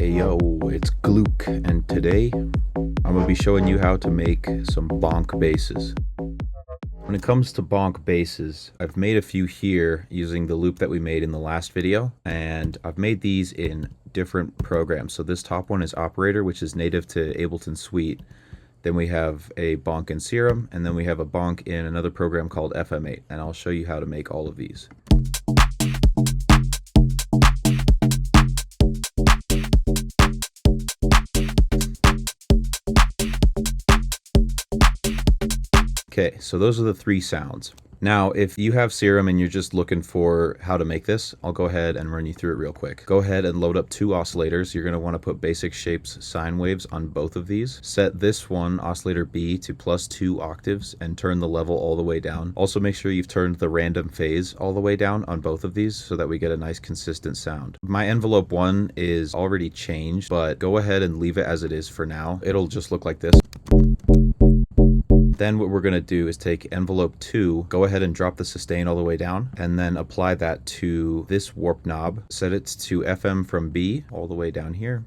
Hey yo, it's Gluck, and today I'm going to be showing you how to make some bonk basses. When it comes to bonk basses, I've made a few here using the loop that we made in the last video, and I've made these in different programs. So this top one is Operator, which is native to Ableton Suite. Then we have a bonk in Serum, and then we have a bonk in another program called FM8, and I'll show you how to make all of these. Okay, so those are the three sounds. Now, if you have Serum and you're just looking for how to make this, I'll go ahead and run you through it real quick. Go ahead and load up two oscillators. You're going to want to put basic shapes sine waves on both of these. Set this one, oscillator B, to +2 octaves and turn the level all the way down. Also make sure you've turned the random phase all the way down on both of these so that we get a nice consistent sound. My envelope 1 is already changed, but go ahead and leave it as it is for now. It'll just look like this. Then what we're going to do is take envelope 2, go ahead and drop the sustain all the way down, and then apply that to this warp knob. Set it to FM from B all the way down here.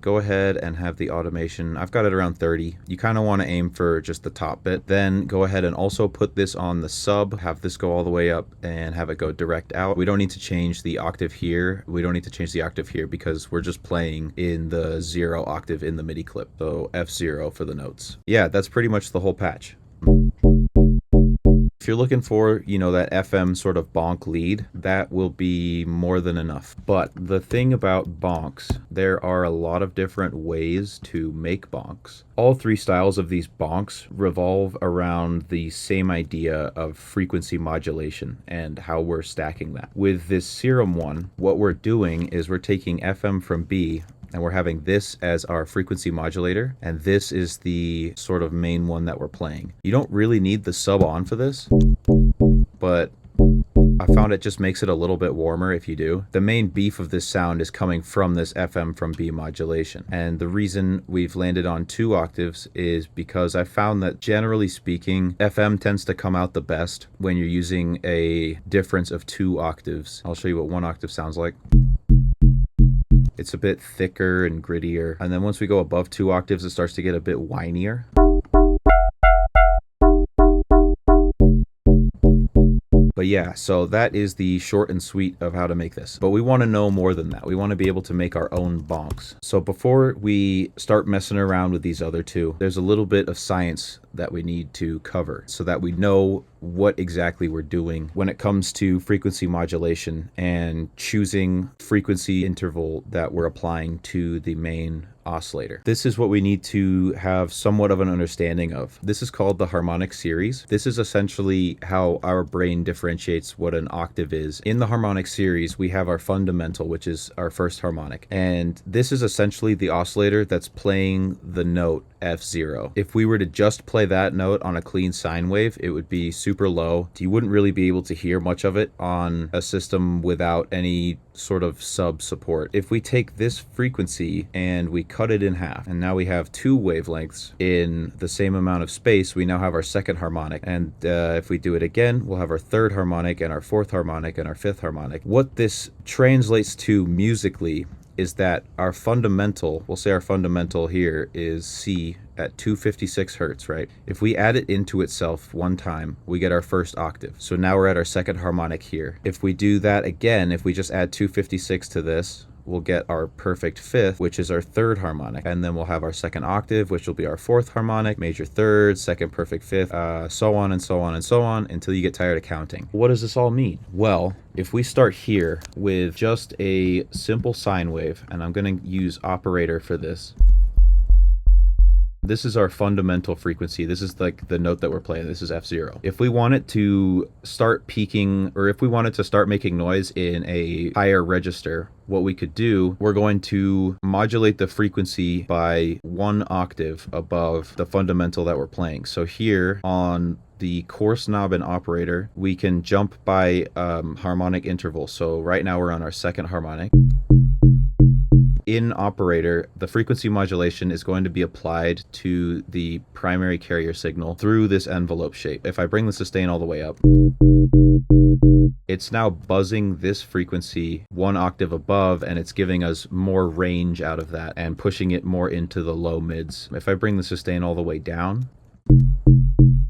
Go ahead and have the automation. I've got it around 30. You kind of want to aim for just the top bit. Then go ahead and also put this on the sub, have this go all the way up and have it go direct out. We don't need to change the octave here. We don't need to change the octave here because we're just playing in the 0 octave in the MIDI clip. So F0 for the notes. Yeah, that's pretty much the whole patch. If you're looking for, that FM sort of bonk lead, that will be more than enough. But the thing about bonks, there are a lot of different ways to make bonks. All three styles of these bonks revolve around the same idea of frequency modulation and how we're stacking that. With this Serum one, what we're doing is we're taking FM from B, and we're having this as our frequency modulator, and this is the sort of main one that we're playing. You don't really need the sub on for this, but I found it just makes it a little bit warmer if you do. The main beef of this sound is coming from this FM from B modulation. And the reason we've landed on 2 octaves is because I found that generally speaking, FM tends to come out the best when you're using a difference of 2 octaves. I'll show you what 1 octave sounds like. It's a bit thicker and grittier. And then once we go above 2 octaves, it starts to get a bit whinier. But yeah, so that is the short and sweet of how to make this. But we want to know more than that. We want to be able to make our own bonks. So before we start messing around with these other two, there's a little bit of science that we need to cover so that we know what exactly we're doing when it comes to frequency modulation and choosing frequency interval that we're applying to the main oscillator. This is what we need to have somewhat of an understanding of. This is called the harmonic series. This is essentially how our brain differentiates what an octave is. In the harmonic series, we have our fundamental, which is our first harmonic. And this is essentially the oscillator that's playing the note F0. If we were to just play that note on a clean sine wave, it would be super low. You wouldn't really be able to hear much of it on a system without any sort of sub support. If we take this frequency and we cut it in half, and now we have 2 wavelengths in the same amount of space, we now have our second harmonic. And if we do it again, we'll have our third harmonic and our fourth harmonic and our fifth harmonic. What this translates to musically is that our fundamental, we'll say our fundamental here is C at 256 hertz, right? If we add it into itself one time, we get our first octave. So now we're at our second harmonic here. If we do that again, if we just add 256 to this, we'll get our perfect fifth, which is our third harmonic. And then we'll have our second octave, which will be our fourth harmonic, major third, second perfect fifth, so on and so on and so on until you get tired of counting. What does this all mean? Well, if we start here with just a simple sine wave, and I'm going to use operator for this. This is our fundamental frequency. This is like the note that we're playing. This is F0. If we want it to start peaking, or if we wanted to start making noise in a higher register, what we could do, we're going to modulate the frequency by 1 octave above the fundamental that we're playing. So here on the coarse knob and operator, we can jump by harmonic interval. So right now we're on our second harmonic. In operator, the frequency modulation is going to be applied to the primary carrier signal through this envelope shape. If I bring the sustain all the way up, it's now buzzing this frequency 1 octave above, and it's giving us more range out of that and pushing it more into the low mids. If I bring the sustain all the way down,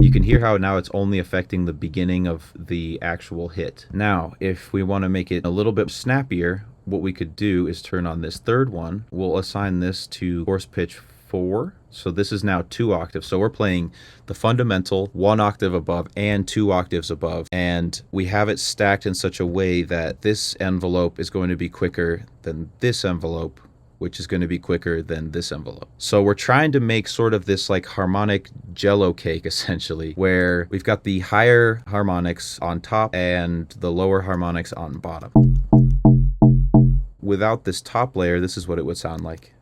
you can hear how now it's only affecting the beginning of the actual hit. Now, if we want to make it a little bit snappier, what we could do is turn on this third one. We'll assign this to coarse pitch 4. So this is now 2 octaves. So we're playing the fundamental 1 octave above and 2 octaves above. And we have it stacked in such a way that this envelope is going to be quicker than this envelope, which is going to be quicker than this envelope. So we're trying to make sort of this like harmonic jello cake, essentially, where we've got the higher harmonics on top and the lower harmonics on bottom. Without this top layer, this is what it would sound like.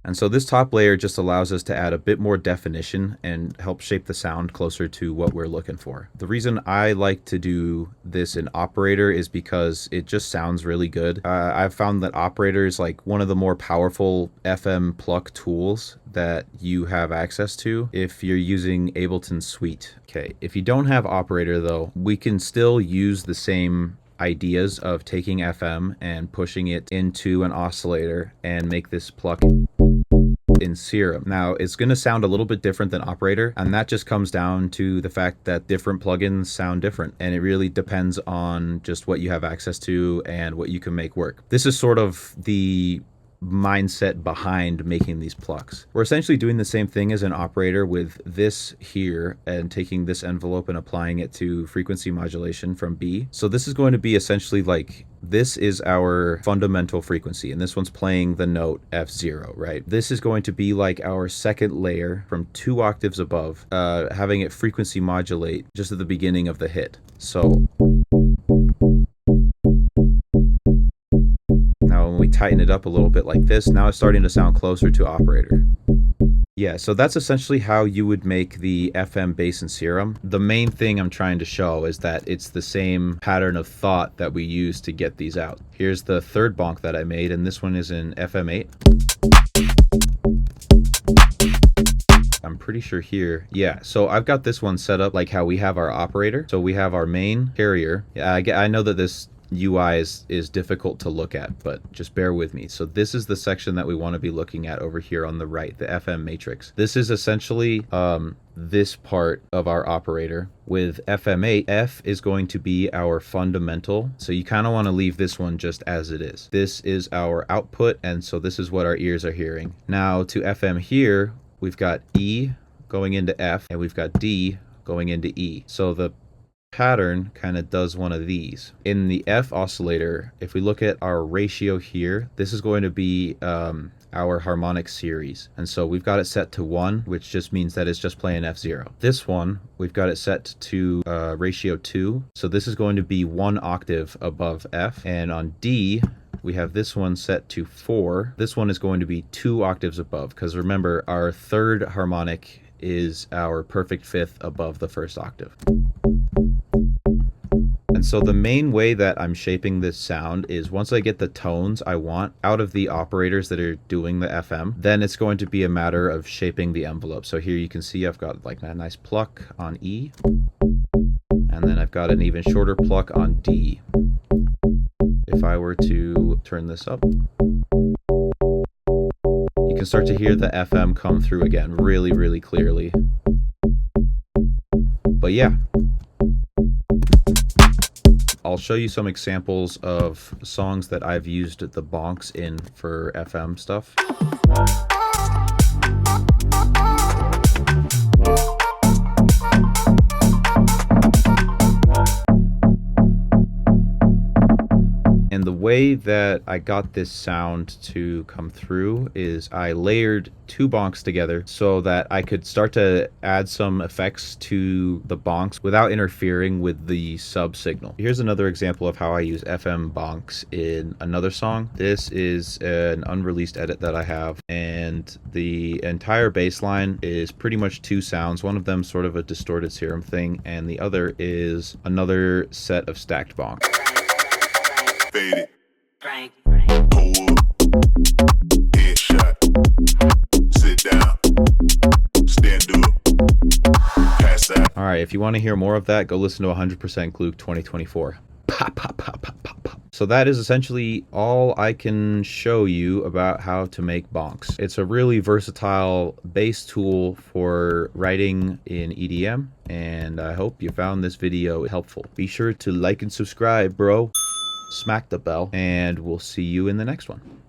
And so this top layer just allows us to add a bit more definition and help shape the sound closer to what we're looking for. The reason I like to do this in Operator is because it just sounds really good. I've found that Operator is like one of the more powerful FM pluck tools that you have access to if you're using Ableton Suite. Okay, if you don't have Operator though, we can still use the same ideas of taking FM and pushing it into an oscillator and make this pluck in Serum. Now, it's going to sound a little bit different than Operator, and that just comes down to the fact that different plugins sound different, and it really depends on just what you have access to and what you can make work. This is sort of the mindset behind making these plucks. We're essentially doing the same thing as an Operator with this here and taking this envelope and applying it to frequency modulation from B. So this is going to be essentially like, this is our fundamental frequency, and this one's playing the note F0, right? This is going to be like our second layer from 2 octaves above, having it frequency modulate just at the beginning of the hit. So now when we tighten it up a little bit like this, now it's starting to sound closer to Operator. Yeah, so that's essentially how you would make the FM bass in Serum. The main thing I'm trying to show is that it's the same pattern of thought that we use to get these out. Here's the third bonk that I made, and this one is in FM8. I'm pretty sure here. Yeah, so I've got this one set up like how we have our Operator. So we have our main carrier. Yeah, I know that this UI is difficult to look at, but just bear with me. So this is the section that we want to be looking at over here on the right, the FM matrix. This is essentially this part of our Operator. With FM8, F is going to be our fundamental. So you kind of want to leave this one just as it is. This is our output, and so this is what our ears are hearing. Now to FM here, we've got E going into F, and we've got D going into E. So the pattern kind of does one of these. In the F oscillator, if we look at our ratio here, this is going to be our harmonic series. And so we've got it set to 1, which just means that it's just playing F0. This one, we've got it set to ratio 2. So this is going to be 1 octave above F. And on D, we have this one set to 4. This one is going to be 2 octaves above, because remember, our third harmonic is our perfect fifth above the first octave. And so the main way that I'm shaping this sound is once I get the tones I want out of the operators that are doing the FM, then it's going to be a matter of shaping the envelope. So here you can see I've got like a nice pluck on E, and then I've got an even shorter pluck on D. If I were to turn this up, you can start to hear the FM come through again really, really clearly. But yeah, I'll show you some examples of songs that I've used the bonks in for FM stuff. And the way that I got this sound to come through is I layered 2 bonks together so that I could start to add some effects to the bonks without interfering with the sub signal. Here's another example of how I use FM bonks in another song. This is an unreleased edit that I have, and the entire bass line is pretty much 2 sounds. One of them sort of a distorted Serum thing, and the other is another set of stacked bonks. Faded. Pull up. Headshot. Sit down. Stand up. Pass out. All right, if you want to hear more of that, go listen to 100% Gluck 2024. Pop, pop, pop, pop, pop, pop. So that is essentially all I can show you about how to make bonks. It's a really versatile bass tool for writing in EDM, and I hope you found this video helpful. Be sure to like and subscribe, bro. Smack the bell, and we'll see you in the next one.